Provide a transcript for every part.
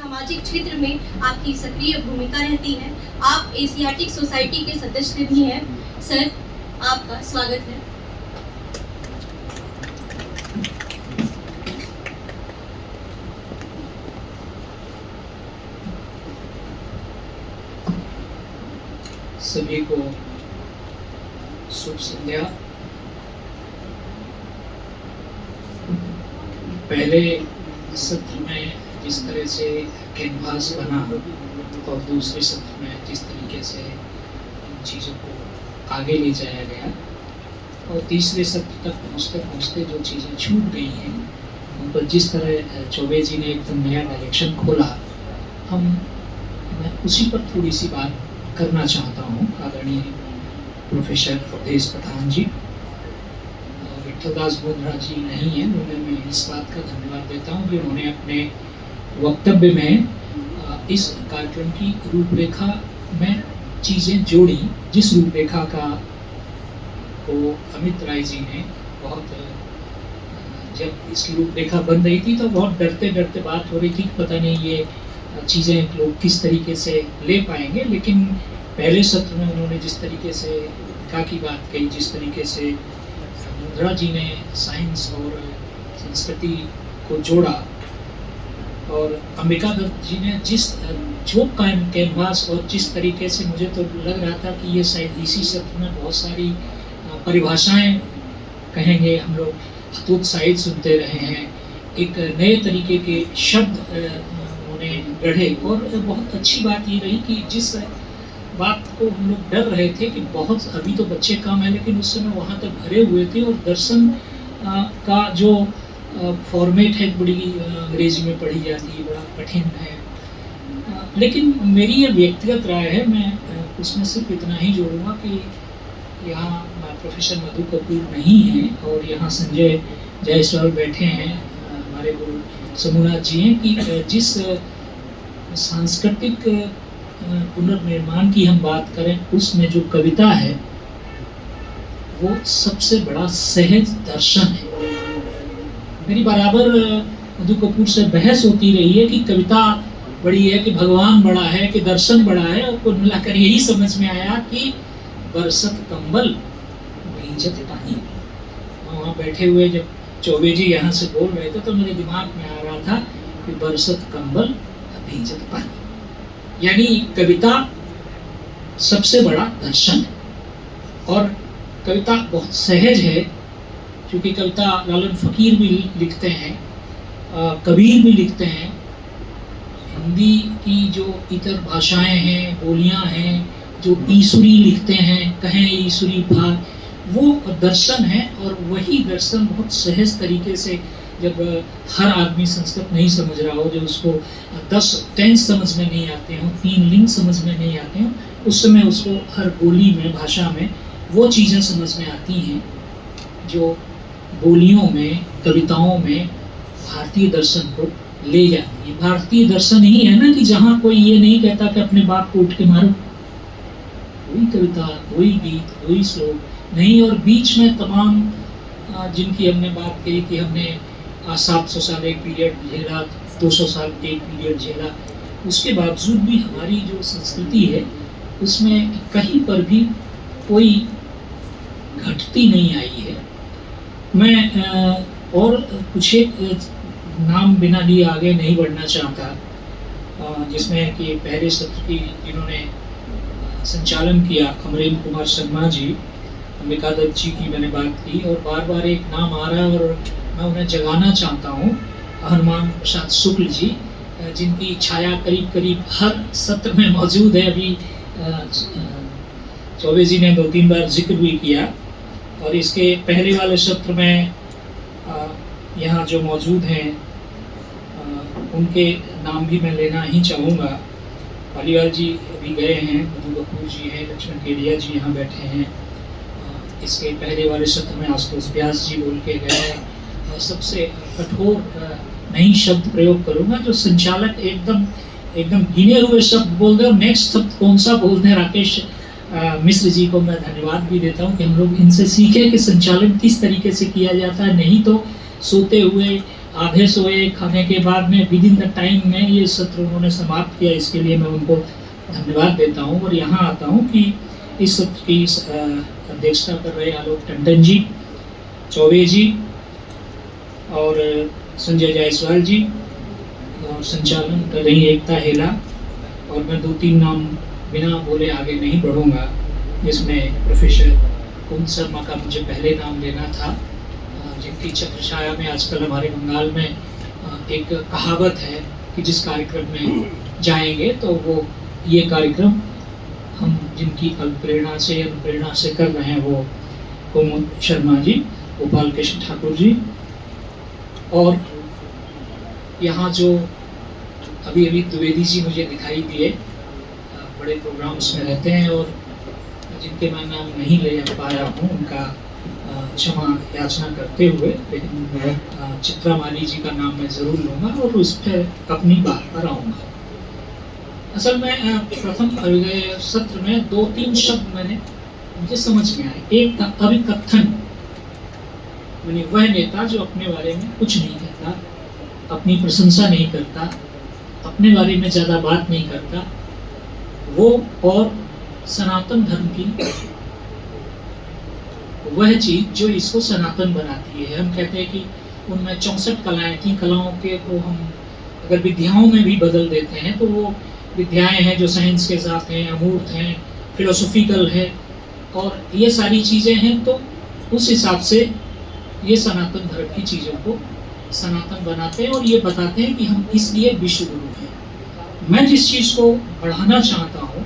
सामाजिक क्षेत्र में आपकी सक्रिय भूमिका रहती है। आप एशियाटिक सोसाइटी के सदस्य भी हैं। सर, आपका स्वागत है। सभी को शुभ संध्या। पहले सत्र में जिस तरह से कैनवास बना और दूसरे सत्र में जिस तरीके से इन चीज़ों को आगे ले जाया गया और तीसरे सत्र तक पहुँचते पहुँचते जो चीज़ें छूट गई हैं उन पर जिस तरह चौबे जी ने एकदम नया डायरेक्शन खोला, मैं उसी पर थोड़ी सी बात करना चाहता हूँ। आदरणीय प्रोफेसर अवधेश पठान जी, विठलदास बोधरा जी नहीं है, उन्हें मैं इस बात का धन्यवाद देता हूँ कि उन्होंने अपने वक्तव्य में इस कार्यक्रम की रूपरेखा में चीज़ें जोड़ी, जिस रूपरेखा का को अमित राय जी ने जब इसकी रूपरेखा बन रही थी तो बहुत डरते डरते बात हो रही थी, पता नहीं ये चीज़ें लोग किस तरीके से ले पाएंगे। लेकिन पहले सत्र में उन्होंने जिस तरीके से विकास की बात कही, जिस तरीके से बोधरा जी ने साइंस और संस्कृति को जोड़ा और अंबिका दत्त जी ने जो कैनवास और जिस तरीके से, मुझे तो लग रहा था कि ये शायद इसी सत्र में बहुत सारी परिभाषाएं कहेंगे, हम लोग हतूत साहित्य सुनते रहे हैं, एक नए तरीके के शब्द गढ़े। और बहुत अच्छी बात ये रही कि जिस बात को हम लोग डर रहे थे कि बहुत अभी तो बच्चे कम है, लेकिन उस समय वहाँ तक भरे हुए थे और दर्शन का जो फॉर्मेट है बड़ी अंग्रेजी में पढ़ी जाती है, बड़ा कठिन है। लेकिन मेरी ये व्यक्तिगत राय है, मैं उसमें सिर्फ इतना ही जोड़ूंगा कि यहाँ प्रोफेसर मधु कपूर नहीं है और यहाँ संजय जायसवाल बैठे हैं, हमारे गुरु समूहनाथ जी हैं, कि जिस सांस्कृतिक पुनर्निर्माण की हम बात करें उसमें जो कविता है वो सबसे बड़ा सहज दर्शन है। मेरी बराबर मधु कपूर से बहस होती रही है कि कविता बड़ी है कि भगवान बड़ा है कि दर्शन बड़ा है, और कुल मिलाकर यही समझ में आया कि बरसत कंबल भींजत पानी। वहाँ बैठे हुए जब चौबे जी यहाँ से बोल रहे थे तो मेरे दिमाग में आ रहा था कि बरसत कंबल भींजत पानी, यानी कविता सबसे बड़ा दर्शन है। और कविता बहुत सहज है, क्योंकि कविता लालन फकीर भी लिखते हैं, कबीर भी लिखते हैं। हिंदी की जो इतर भाषाएं हैं, बोलियां हैं, जो ईसुरी लिखते हैं, कहें ईसुरी भाग, वो दर्शन है। और वही दर्शन बहुत सहज तरीके से, जब हर आदमी संस्कृत नहीं समझ रहा हो, जब उसको 10 टेंस समझ में नहीं आते हों, 3 लिंग समझ में नहीं आते हों, उस समय उसको हर बोली में, भाषा में वो चीज़ें समझ में आती हैं जो बोलियों में, कविताओं में भारतीय दर्शन को ले जाती है। भारतीय दर्शन ही है ना कि जहाँ कोई ये नहीं कहता कि अपने बाप को उठ के मारो, कोई कविता, कोई गीत, कोई श्लोक नहीं। और बीच में तमाम जिनकी हमने बात कही कि हमने 700 साल एक पीरियड झेला, 200 साल एक पीरियड झेला, उसके बावजूद भी हमारी जो संस्कृति है उसमें कहीं पर भी कोई घटती नहीं आई है। मैं और कुछ एक नाम बिना लिए आगे नहीं बढ़ना चाहता, जिसमें कि पहले सत्र की जिन्होंने संचालन किया, अमरेंद्र कुमार शर्मा जी, अंबिका दत्त जी की मैंने बात की, और बार बार एक नाम आ रहा है और मैं उन्हें जगाना चाहता हूँ, हनुमान प्रसाद शुक्ल जी, जिनकी छाया करीब करीब हर सत्र में मौजूद है। अभी चौबे जी ने 2-3 बार जिक्र भी किया, और इसके पहले वाले सत्र में यहाँ जो मौजूद हैं उनके नाम भी मैं लेना ही चाहूँगा। पालीवाल जी अभी गए हैं, मधु कपूर जी हैं, लक्ष्मण केडिया जी यहाँ बैठे हैं। इसके पहले वाले सत्र में आशुतोष व्यास जी बोल के गए हैं। सबसे कठोर नई शब्द प्रयोग करूँगा, जो संचालक एकदम गिने हुए शब्द बोल रहे, और नेक्स्ट शब्द कौन सा बोल रहे हैं, राकेश मिश्र जी को मैं धन्यवाद भी देता हूँ कि हम लोग इनसे सीखें कि संचालन किस तरीके से किया जाता है। नहीं तो सोते हुए आधे सोए खाने के बाद में विद इन द टाइम में ये सत्र उन्होंने समाप्त किया, इसके लिए मैं उनको धन्यवाद देता हूँ। और यहाँ आता हूँ कि इस सत्र की अध्यक्षता कर रहे आलोक टंडन जी, चौबे जी और संजय जायसवाल जी, और संचालन कर रही एकता हेला। और मैं 2-3 नाम बिना बोले आगे नहीं बढ़ूँगा, जिसमें प्रोफेसर कुंद शर्मा का मुझे पहले नाम लेना था, जिनकी छत्रछाया में आजकल हमारे बंगाल में एक कहावत है कि जिस कार्यक्रम में जाएंगे तो वो ये कार्यक्रम हम जिनकी प्रेरणा से अनुप्रेरणा से कर रहे हैं, वो कुमुद शर्मा जी, गोपाल कृष्ण ठाकुर जी, और यहाँ जो अभी द्विवेदी जी मुझे दिखाई दिए, बड़े प्रोग्राम्स में रहते हैं और जिनके मैं नाम नहीं ले पाया हूँ, उनका क्षमा याचना करते हुए, लेकिन चित्रा माली जी का नाम मैं ज़रूर लूँगा और उस पर अपनी बात पर आऊँगा। असल में प्रथम सत्र में 2-3 शब्द मुझे समझ में आए। एक था अभिकथन, यानी वह नेता जो अपने बारे में कुछ नहीं कहता, अपनी प्रशंसा नहीं करता, अपने बारे में ज़्यादा बात नहीं करता, वो और सनातन धर्म की वह चीज जो इसको सनातन बनाती है। हम कहते हैं कि उनमें 64 कलाएं थी, कलाओं के को हम अगर विद्याओं में भी बदल देते हैं तो वो विद्याएं हैं जो साइंस के साथ हैं, अमूर्त हैं, फिलोसॉफिकल है, और ये सारी चीज़ें हैं। तो उस हिसाब से ये सनातन धर्म की चीज़ों को सनातन बनाते हैं और ये बताते हैं कि हम इसलिए विश्व गुरु हैं। मैं जिस चीज़ को बढ़ाना चाहता हूँ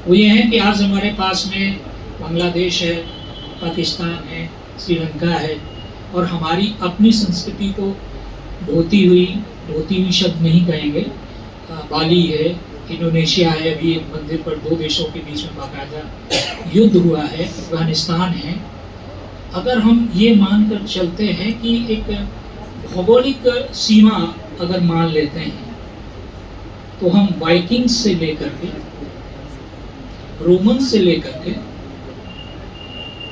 वो ये है कि आज हमारे पास में बांग्लादेश है, पाकिस्तान है, श्रीलंका है, और हमारी अपनी संस्कृति को ढोती हुई शब्द नहीं कहेंगे, बाली है, इंडोनेशिया है, अभी एक मंदिर पर 2 देशों के बीच में बाकायदा युद्ध हुआ है, अफगानिस्तान है। अगर हम ये मानकर चलते हैं कि एक भौगोलिक सीमा अगर मान लेते हैं तो हम वाइकिंग्स से लेकर के, रोमन से लेकर के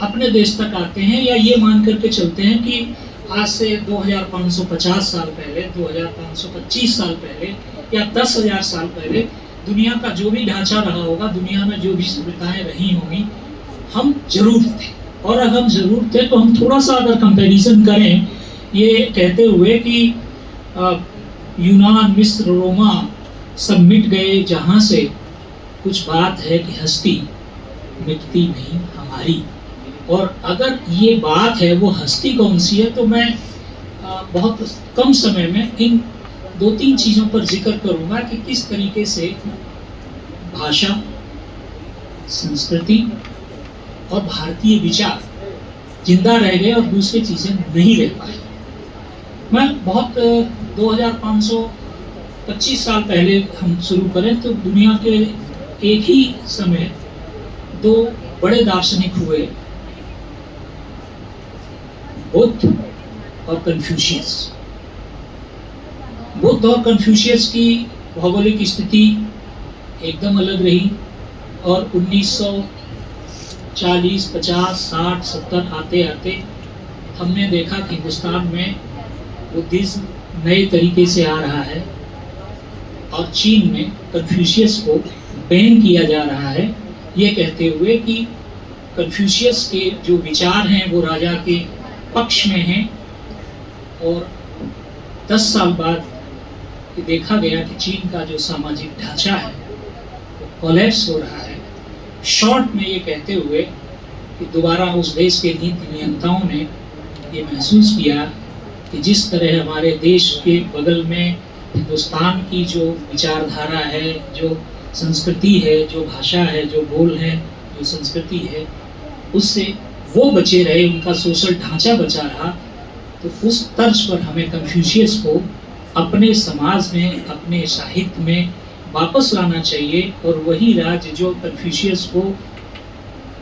अपने देश तक आते हैं, या ये मान करके चलते हैं कि आज से 2550 साल पहले, 2525 साल पहले या 10,000 साल पहले दुनिया का जो भी ढांचा रहा होगा, दुनिया में जो भी सभ्यताएं रही होंगी, हम जरूर थे। और अगर हम जरूर थे तो हम थोड़ा सा अगर कंपैरिजन करें ये कहते हुए कि यूनान, मिस्र, रोमा सब मिट गए जहाँ से कुछ बात है कि हस्ती मिटती नहीं हमारी। और अगर ये बात है वो हस्ती कौन सी है, तो मैं बहुत कम समय में इन 2-3 चीज़ों पर जिक्र करूँगा कि किस तरीके से भाषा, संस्कृति और भारतीय विचार जिंदा रह गए और दूसरी चीज़ें नहीं रह पाई। मैं बहुत 2525 साल पहले हम शुरू करें तो दुनिया के एक ही समय 2 बड़े दार्शनिक हुए, बुद्ध और कन्फ्यूशियस। बुद्ध और कन्फ्यूशियस की भौगोलिक स्थिति एकदम अलग रही, और 1940, 50, 60, 70 आते आते हमने देखा कि हिंदुस्तान में बुद्धिज्म नए तरीके से आ रहा है, और चीन में कन्फ्यूशियस को बैन किया जा रहा है, ये कहते हुए कि कन्फ्यूशियस के जो विचार हैं वो राजा के पक्ष में हैं। और 10 साल बाद ये देखा गया कि चीन का जो सामाजिक ढांचा है वो कोलैप्स हो रहा है। शॉर्ट में ये कहते हुए कि दोबारा उस देश के नीति नियंताओं ने ये महसूस किया कि जिस तरह हमारे देश के बगल में हिंदुस्तान की जो विचारधारा है, जो संस्कृति है, जो भाषा है, जो बोल है, जो संस्कृति है, उससे वो बचे रहे, उनका सोशल ढांचा बचा रहा, तो उस तर्ज पर हमें कन्फ्यूशियस को अपने समाज में, अपने साहित्य में वापस लाना चाहिए। और वही राज्य जो कन्फ्यूशियस को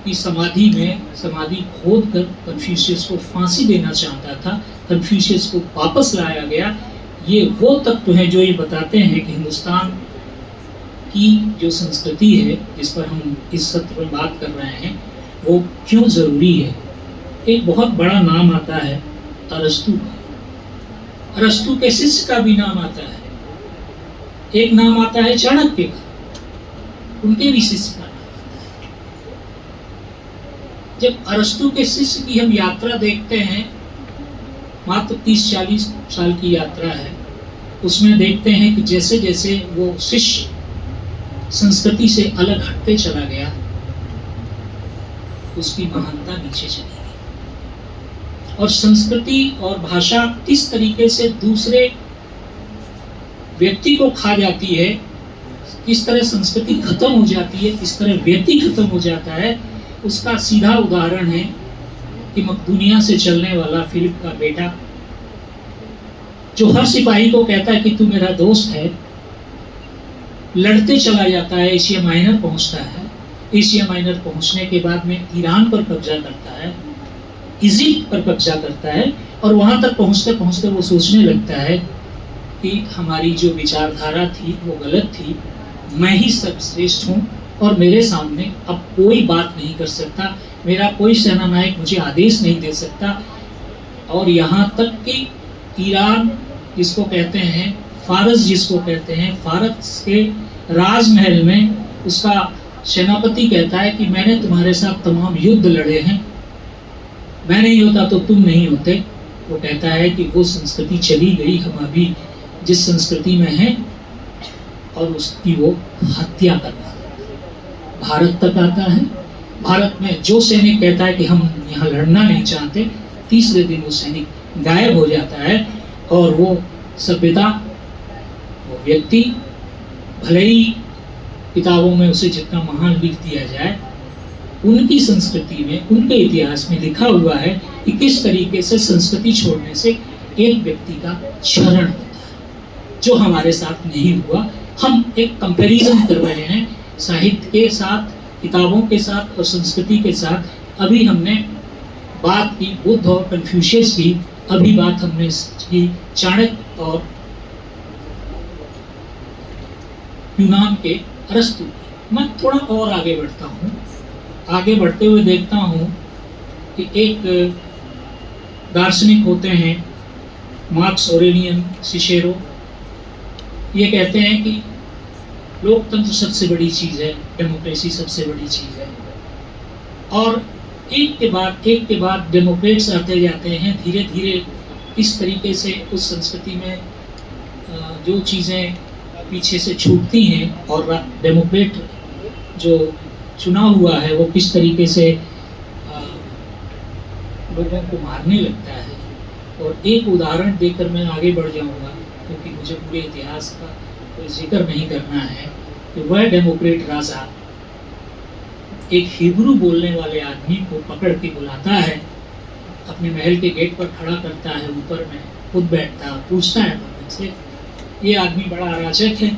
की समाधि में समाधि खोद कर कन्फ्यूशियस को फांसी देना चाहता था, कन्फ्यूशियस को वापस लाया गया। ये वो तत्व हैं जो ये बताते हैं कि हिंदुस्तान की जो संस्कृति है जिस पर हम इस सत्र में बात कर रहे हैं वो क्यों ज़रूरी है। एक बहुत बड़ा नाम आता है अरस्तु का। अरस्तु के शिष्य का भी नाम आता है, एक नाम आता है चाणक्य का, उनके भी शिष्य का नाम आता है। जब अरस्तु के शिष्य की हम यात्रा देखते हैं, मात्र 30-40 साल की यात्रा है, उसमें देखते हैं कि जैसे जैसे वो शिष्य संस्कृति से अलग हटते चला गया, उसकी महानता नीचे चली गई। और संस्कृति और भाषा किस तरीके से दूसरे व्यक्ति को खा जाती है, किस तरह संस्कृति खत्म हो जाती है, किस तरह व्यक्ति खत्म हो जाता है, उसका सीधा उदाहरण है कि मकदूनिया से चलने वाला फिलिप का बेटा, जो हर सिपाही को कहता है कि तू मेरा दोस्त है, लड़ते चला जाता है, एशिया माइनर पहुंचता है। एशिया माइनर पहुंचने के बाद में ईरान पर कब्जा करता है, इजिप्ट पर कब्जा करता है, और वहां तक पहुंचते पहुंचते वो सोचने लगता है कि हमारी जो विचारधारा थी वो गलत थी, मैं ही सर्वश्रेष्ठ हूँ और मेरे सामने अब कोई बात नहीं कर सकता, मेरा कोई सेनानायक मुझे आदेश नहीं दे सकता। और यहाँ तक कि ईरान जिसको कहते हैं, फारस जिसको कहते हैं, फारस के राजमहल में उसका सेनापति कहता है कि मैंने तुम्हारे साथ तमाम युद्ध लड़े हैं, मैं नहीं होता तो तुम नहीं होते। वो कहता है कि वो संस्कृति चली गई, हम अभी जिस संस्कृति में हैं, और उसकी वो हत्या करता है। भारत तक आता है, भारत में जो सैनिक कहता है कि हम यहाँ लड़ना नहीं चाहते, तीसरे दिन वो सैनिक गायब हो जाता है, और वो सभ्यता, वो व्यक्ति, भले ही किताबों में उसे जितना महान लिख दिया जाए, उनकी संस्कृति में, उनके इतिहास में लिखा हुआ है कि किस तरीके से संस्कृति छोड़ने से एक व्यक्ति का क्षरण होता है, जो हमारे साथ नहीं हुआ। हम एक कंपैरिजन कर रहे हैं साहित्य के साथ, किताबों के साथ और संस्कृति के साथ। अभी हमने बात की बुद्ध और कन्फ्यूशियस की, अभी बात हमने की चाणक्य और यूनान के अरस्तु की। मैं थोड़ा और आगे बढ़ता हूँ। आगे बढ़ते हुए देखता हूँ कि एक दार्शनिक होते हैं मार्क्स ऑरेलियन सिसेरो, ये कहते हैं कि लोकतंत्र सबसे बड़ी चीज़ है, डेमोक्रेसी सबसे बड़ी चीज़ है, और एक के बाद डेमोक्रेट्स आते जाते हैं। धीरे धीरे इस तरीके से उस संस्कृति में जो चीज़ें पीछे से छूटती हैं, और डेमोक्रेट जो चुना हुआ है वो किस तरीके से लोगों को मारने लगता है। और एक उदाहरण देकर मैं आगे बढ़ जाऊंगा, क्योंकि मुझे पूरे इतिहास का कोई जिक्र नहीं करना है। कि वह डेमोक्रेट राजा एक हिब्रू बोलने वाले आदमी को पकड़ के बुलाता है, अपने महल के गेट पर खड़ा करता है, ऊपर में खुद बैठता है, पूछता है पंडित से, ये आदमी बड़ा अराजक है,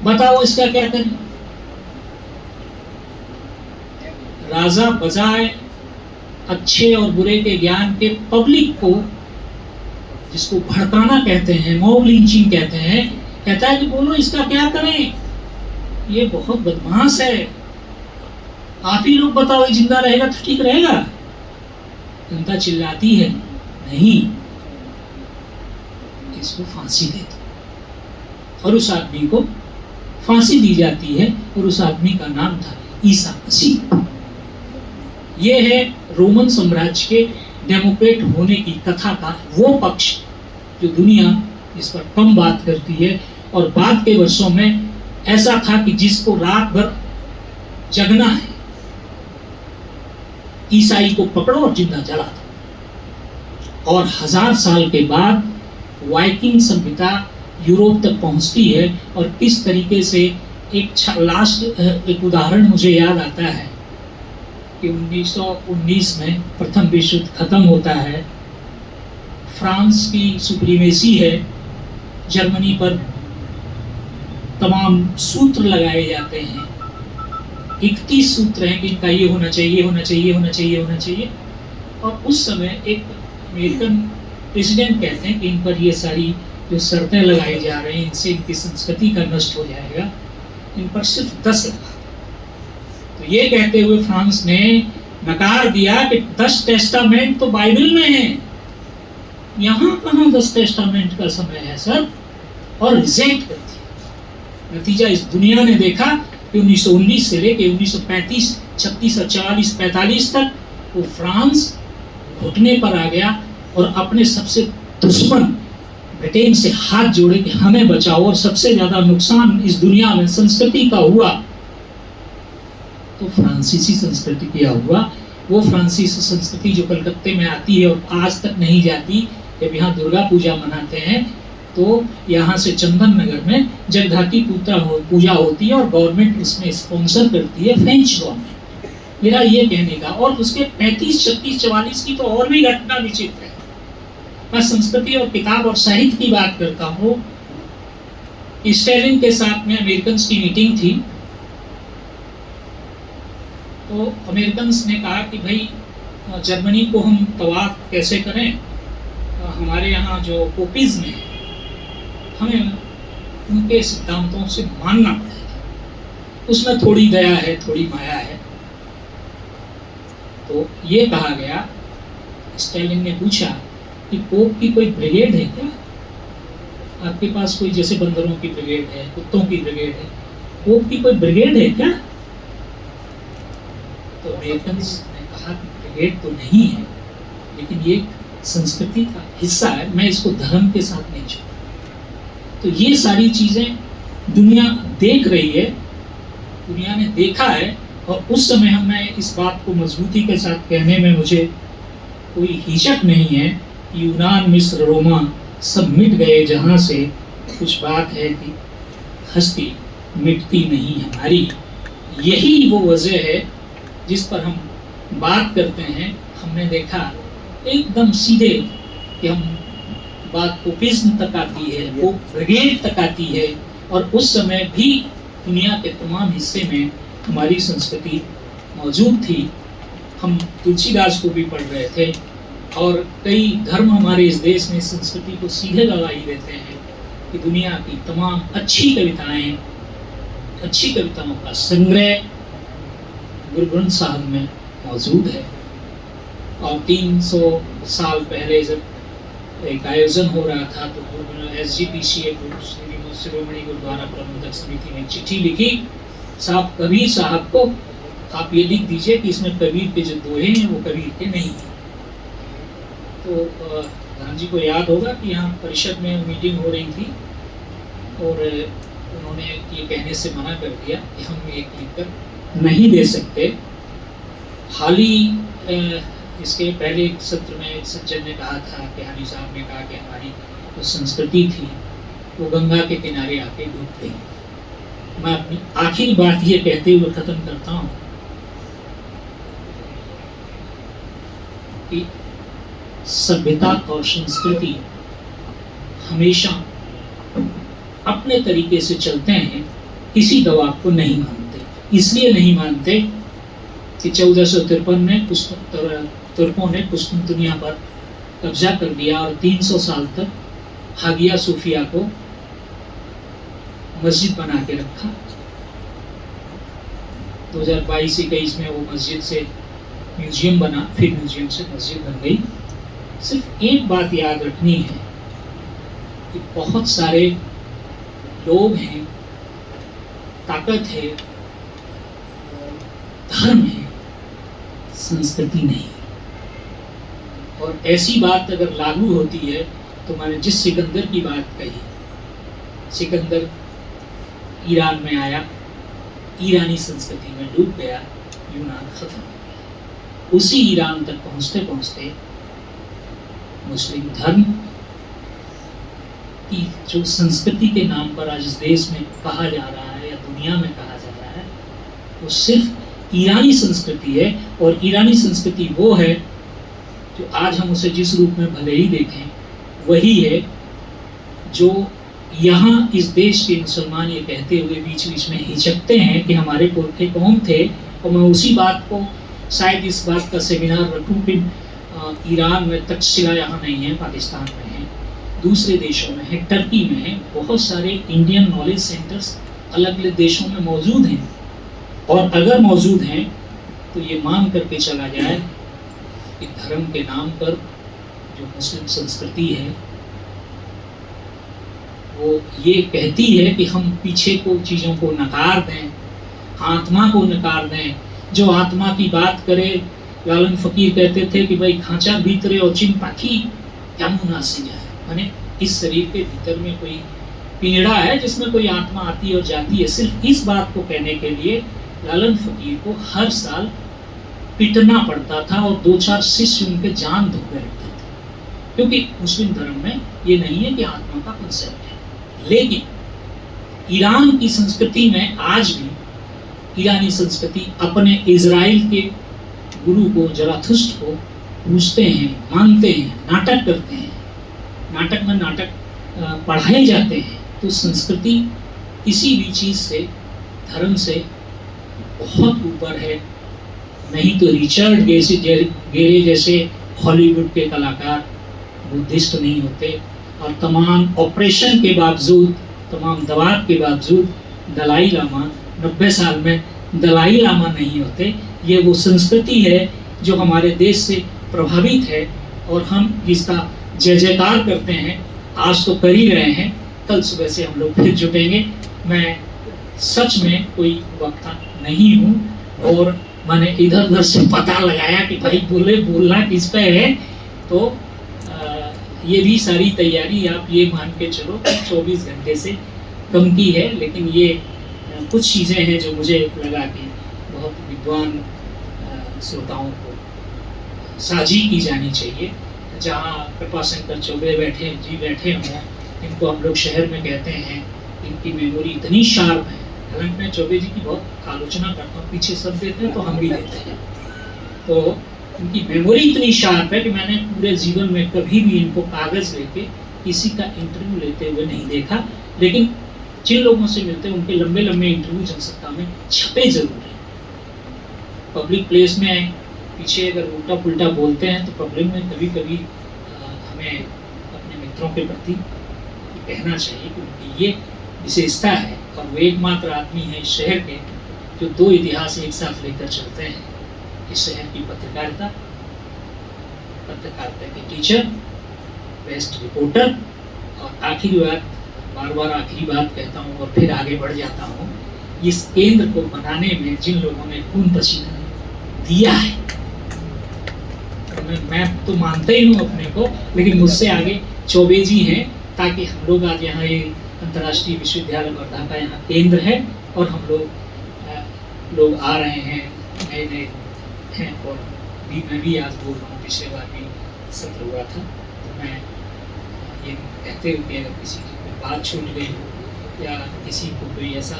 बताओ इसका क्या करें। राजा बजाय अच्छे और बुरे के ज्ञान के पब्लिक को, जिसको भड़काना कहते हैं, मॉब लिंचिंग कहते हैं, कहता है कि बोलो इसका क्या करें, ये बहुत बदमाश है, आप ही लोग बताओ, ये जिंदा रहेगा तो ठीक रहेगा। जनता चिल्लाती है, नहीं, इसको फांसी दे दो। और उस आदमी को फांसी दी जाती है, और उस आदमी का नाम था ईसा मसीह। ये है रोमन साम्राज्य के डेमोक्रेट होने की कथा का वो पक्ष जो दुनिया इस पर कम बात करती है। और बाद के वर्षों में ऐसा था कि जिसको रात भर जगना है, ईसाई को पकड़ो और जिंदा जला दो। और 1000 साल के बाद वाइकिंग सभ्यता यूरोप तक पहुंचती है, और किस तरीके से एक उदाहरण मुझे याद आता है कि 1919 में प्रथम विश्व युद्ध खत्म होता है, फ्रांस की सुप्रीमेसी है, जर्मनी पर तमाम सूत्र लगाए जाते हैं, 31 सूत्र हैं कि इनका ये होना चाहिए, होना चाहिए, होना चाहिए, होना चाहिए। और उस समय एक अमेरिकन प्रेसिडेंट कहते हैं कि इन पर ये सारी जो शर्तें लगाई जा रही हैं, इनसे इनकी संस्कृति का नष्ट हो जाएगा, इन पर सिर्फ 10 लगा। तो ये कहते हुए फ्रांस ने नकार दिया कि 10 टेस्टामेंट तो बाइबल में है, यहाँ कहाँ 10 टेस्टामेंट का समय है सर, और रिजेक्ट कर दिया। नतीजा इस दुनिया ने देखा कि 1919 से लेकर 1935, 36 और 40, 45 तक वो फ्रांस घुटने पर आ गया और अपने सबसे दुश्मन ब्रिटेन से हाथ जोड़े कि हमें बचाओ। और सबसे ज्यादा नुकसान इस दुनिया में संस्कृति का हुआ तो फ्रांसीसी संस्कृति का हुआ। वो फ्रांसीसी संस्कृति जो कलकत्ते में आती है और आज तक नहीं जाती। जब यहाँ दुर्गा पूजा मनाते हैं तो यहाँ से चंदन नगर में जगधाती पूजा होती है और गवर्नमेंट इसमें स्पॉन्सर करती है, फ्रेंच गवर्नमेंट। मेरा ये कहने का, और उसके 35, 36, 44 की तो और भी घटना विचित्र है। मैं संस्कृति और किताब और साहित्य की बात करता हूँ। स्टैलिन के साथ में अमेरिकन की मीटिंग थी, तो अमेरिकन ने कहा कि भाई जर्मनी को हम तवाफ कैसे करें, हमारे यहाँ जो पोपिज्म है हमें उनके सिद्धांतों से मानना पड़ेगा, उसमें थोड़ी दया है, थोड़ी माया है। तो ये कहा गया, स्टैलिन ने पूछा कि पोप की कोई ब्रिगेड है क्या, आपके पास कोई, जैसे बंदरों की ब्रिगेड है, कुत्तों की ब्रिगेड है, पोप की कोई ब्रिगेड है क्या? तो अमेरिकन ने कहा कि ब्रिगेड तो नहीं है, लेकिन ये संस्कृति का हिस्सा है, मैं इसको धर्म के साथ नहीं जोड़ता। तो ये सारी चीजें दुनिया देख रही है, दुनिया ने देखा है, और उस समय मैं इस बात को मजबूती के साथ कहने में मुझे कोई हिचक नहीं है कि यूनान, मिस्र, रोमा सब मिट गए, जहाँ से कुछ बात है कि हस्ती मिटती नहीं हमारी। यही वो वजह है जिस पर हम बात करते हैं। हमने देखा एकदम सीधे कि हम बात पोपिज्म तक आती है, वो ब्रिगेड तक आती है, और उस समय भी दुनिया के तमाम हिस्से में हमारी संस्कृति मौजूद थी। हम तुलसीदास को भी पढ़ रहे थे, और कई धर्म हमारे इस देश में संस्कृति को सीधे गवाही देते हैं कि दुनिया की तमाम अच्छी कविताएं, अच्छी कविताओं का संग्रह गुरु ग्रंथ साहब में मौजूद है। और 300 साल पहले जब एक आयोजन हो रहा था तो SGPCA शिरोमणि गुरुद्वारा प्रबंधक समिति ने चिट्ठी लिखी, साहब कबीर साहब को आप ये लिख दीजिए कि इसमें कबीर के जो दोहे हैं वो कबीर के नहीं हैं। तो प्रधान जी को याद होगा कि यहाँ परिषद में मीटिंग हो रही थी और उन्होंने ये कहने से मना कर दिया कि हम एक लिखकर नहीं दे सकते। हाल ही इसके पहले एक सत्र में एक सज्जन ने कहा था कि हानी साहब ने कहा कि हमारी जो संस्कृति थी वो गंगा के किनारे आके डूब गई। मैं अपनी आखिरी बात ये कहते हुए खत्म करता हूँ कि सभ्यता और संस्कृति हमेशा अपने तरीके से चलते हैं, किसी दबाव को नहीं मानते। इसलिए नहीं मानते कि 1453 में तुर्कों ने कुस्तुनतुनिया पर कब्जा कर लिया और 300 साल तक हागिया सूफिया को मस्जिद बना के रखा। 2022-21 में वो मस्जिद से म्यूजियम बना, फिर म्यूजियम से मस्जिद बन गई। सिर्फ एक बात याद रखनी है कि बहुत सारे लोग हैं, ताकत है, धर्म है, संस्कृति नहीं। और ऐसी बात अगर लागू होती है तो मैंने जिस सिकंदर की बात कही, सिकंदर ईरान में आया, ईरानी संस्कृति में डूब गया, यूनान खत्म हो गया। उसी ईरान तक पहुंचते पहुंचते मुस्लिम धर्म की जो संस्कृति के नाम पर आज इस देश में कहा जा रहा है या दुनिया में कहा जा रहा है, वो सिर्फ ईरानी संस्कृति है। और ईरानी संस्कृति वो है जो आज हम उसे जिस रूप में भले ही देखें वही है जो यहाँ इस देश के मुसलमान ये कहते हुए बीच बीच में हिचकते हैं कि हमारे पुरखे कौन थे। और मैं उसी बात को शायद इस बात का सेमिनार रखूं कि ईरान में तक्षशिला यहाँ नहीं है, पाकिस्तान में है, दूसरे देशों में है, टर्की में है, बहुत सारे इंडियन नॉलेज सेंटर्स अलग अलग देशों में मौजूद हैं। और अगर मौजूद हैं तो ये मान करके चला जाए कि धर्म के नाम पर जो मुस्लिम संस्कृति है वो ये कहती है कि हम पीछे को चीज़ों को नकार दें, आत्मा को नकार दें। जो आत्मा की बात करे, लालन फकीर कहते थे कि भाई खांचा भीतरे और चिन पाखी क्या मुनासिब है, माने इस शरीर के भीतर में कोई पिंजड़ा है जिसमें कोई आत्मा आती और जाती है। सिर्फ इस बात को कहने के लिए लालन फकीर को हर साल पिटना पड़ता था और 2-4 शिष्य उनके जान धोखे रखते थे, क्योंकि मुस्लिम धर्म में ये नहीं है कि आत्मा का कंसेप्ट है। लेकिन ईरान की संस्कृति में आज भी ईरानी संस्कृति अपने इजराइल के गुरु को, जराथुस्ट्र को पूजते हैं, मानते हैं, नाटक करते हैं, नाटक में नाटक पढ़ाए जाते हैं। तो संस्कृति किसी भी चीज़ से, धर्म से बहुत ऊपर है। नहीं तो रिचर्ड गेरे जैसे हॉलीवुड के कलाकार बुद्धिस्ट नहीं होते, और तमाम ऑपरेशन के बावजूद, तमाम दबाव के बावजूद दलाई लामा 90 साल में दलाई लामा नहीं होते। ये वो संस्कृति है जो हमारे देश से प्रभावित है और हम इसका जय जयकार करते हैं। आज तो कर ही रहे हैं, कल सुबह से हम लोग फिर जुटेंगे। मैं सच में कोई वक्ता नहीं हूँ और मैंने इधर उधर से पता लगाया कि भाई बोलना किस पे है, तो ये भी सारी तैयारी आप ये मान के चलो कि 24 घंटे से कम की है। लेकिन ये कुछ चीज़ें हैं जो मुझे लगा कि बहुत विद्वान श्रोताओं को साझी की जानी चाहिए। जहाँ कृपाशंकर चौबे बैठे हों, इनको हम लोग शहर में कहते हैं, इनकी मेमोरी इतनी शार्प है। हालांकि मैं चौबे जी की बहुत आलोचना करता हूँ, पीछे सब देते हैं तो हम भी देते हैं। तो इनकी मेमोरी इतनी शार्प है कि मैंने पूरे जीवन में कभी भी इनको कागज़ लेके किसी का इंटरव्यू लेते हुए नहीं देखा। लेकिन जिन लोगों से मिलते हैं उनके लंबे लंबे इंटरव्यू जनसत्ता में छपे जरूर हैं। पब्लिक प्लेस में पीछे अगर उल्टा पुल्टा बोलते हैं तो पब्लिक में कभी कभी हमें अपने मित्रों के प्रति कहना चाहिए कि उनकी ये विशेषता है। और वो एकमात्र आदमी है इस शहर के जो 2 इतिहास एक साथ लेकर चलते हैं, इस शहर की पत्रकारिता के टीचर, बेस्ट रिपोर्टर, और आखिरी बात, बार आखिरी बात कहता हूँ और फिर आगे बढ़ जाता हूँ, इस केंद्र को बनाने में जिन लोगों ने खून पसीना दिया है, मैं तो मानता ही हूँ अपने को, लेकिन मुझसे आगे चौबे जी हैं, ताकि हम लोग आज यहाँ ये अंतर्राष्ट्रीय विश्वविद्यालय वर्धा का यहाँ केंद्र है और हम लोग आ रहे हैं, नए हैं। और मैं भी आज बोल रहा हूँ, पिछले बार भी सत्र हुआ था, तो मैं ये कहते हुए अगर किसी की कोई बात छूट गई हो या किसी को कोई ऐसा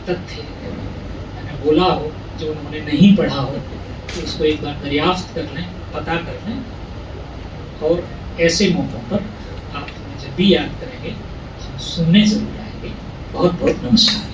तथ्य मैंने बोला हो जो उन्होंने नहीं पढ़ा हो, तो उसको एक बार दरियाफ्त कर लें, पता कर लें, और ऐसे मौक़ों पर आप जब भी याद करेंगे हम सुनने जरूर आएंगे। बहुत बहुत नमस्कार।